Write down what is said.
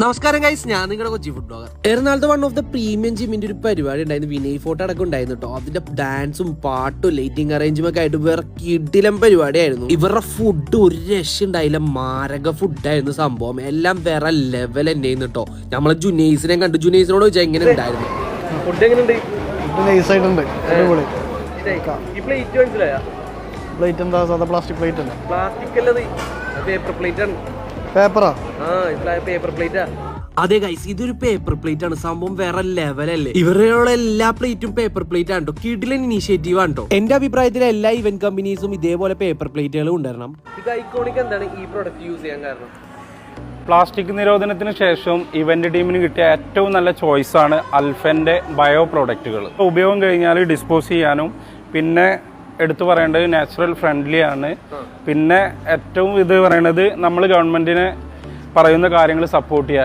നമസ്കാരം ഗൈസ്, ഞാൻ നിങ്ങളുടെ കൊച്ചി ഫുഡ് ബ്ലോഗർ. എറണാകുളത്ത് വൺ ഓഫ് ദ പ്രീമിയം ജിമ്മിന്റെ ഒരു പരിപാടി ഉണ്ടായിരുന്നു. വിനയ് ഫോട്ടോ അടക്കം ഉണ്ടായിരുന്നു കേട്ടോ. അതിന്റെ ഡാൻസും പാട്ടും ലൈറ്റിംഗ് അറേഞ്ചും ഒക്കെ ആയിട്ട് വേറെ കിടിലം പരിപാടിയായിരുന്നു. ഇവരുടെ ഫുഡ് ഒരു രക്ഷ ഉണ്ടായില്ല, മാരക ഫുഡായിരുന്നു സംഭവം. എല്ലാം വേറെ ലെവൽ തന്നെയായിരുന്നു കേട്ടോ. നമ്മളെ ജുനൈസിനെ കണ്ടു. ജുനൈസിനോട് ചോദിച്ചാൽ എങ്ങനെ ഉണ്ടായിരുന്നു ഫുഡ്? എങ്ങനെയുണ്ട്? പ്ലേറ്റ് എന്താ? സാധാ പ്ലാസ്റ്റിക് പ്ലേറ്റ് അല്ലേ? പ്ലാസ്റ്റിക് അല്ലത്, പേപ്പർ പ്ലേറ്റ് ആണ്. പേപ്പറാ? പേപ്പർ പ്ലേറ്റാ. അതെ ഗൈസ്, ഇതൊരു പേപ്പർ പ്ലേറ്റ് ആണ്. സംഭവം വേറെ ലെവലല്ലേ. ഇവരുടെ എല്ലാ പ്ലേറ്റും പേപ്പർ പ്ലേറ്റ് ആണ് കേട്ടോ. കിടിലൻ ഇനീഷ്യേറ്റീവ് ആണ് കേട്ടോ. എന്റെ അഭിപ്രായത്തിൽ എല്ലാ ഇവന്റ് കമ്പനീസും ഇതേപോലെ പേപ്പർ പ്ലേറ്റുകളും ഉണ്ടായിരുന്നു. ഇത് ഐക്കോണിക് എന്താണ് ഈ പ്രൊഡക്റ്റ് യൂസ് ചെയ്യാൻ കാരണം? പ്ലാസ്റ്റിക് നിരോധനത്തിന് ശേഷം ഇവന്റ് ടീമിന് കിട്ടിയ ഏറ്റവും നല്ല ചോയ്സാണ് അൽഫന്റെ ബയോ പ്രോഡക്റ്റുകൾ. ഉപയോഗം കഴിഞ്ഞാൽ ഡിസ്പോസ് ചെയ്യാനും, പിന്നെ എടുത്തു പറയേണ്ടത് നാച്ചുറൽ ഫ്രണ്ട്ലി ആണ്. പിന്നെ ഏറ്റവും ഇത് പറയണത് നമ്മൾ ഗവൺമെന്റിനെ പറയുന്ന കാര്യങ്ങൾ സപ്പോർട്ട് ചെയ്യാൻ.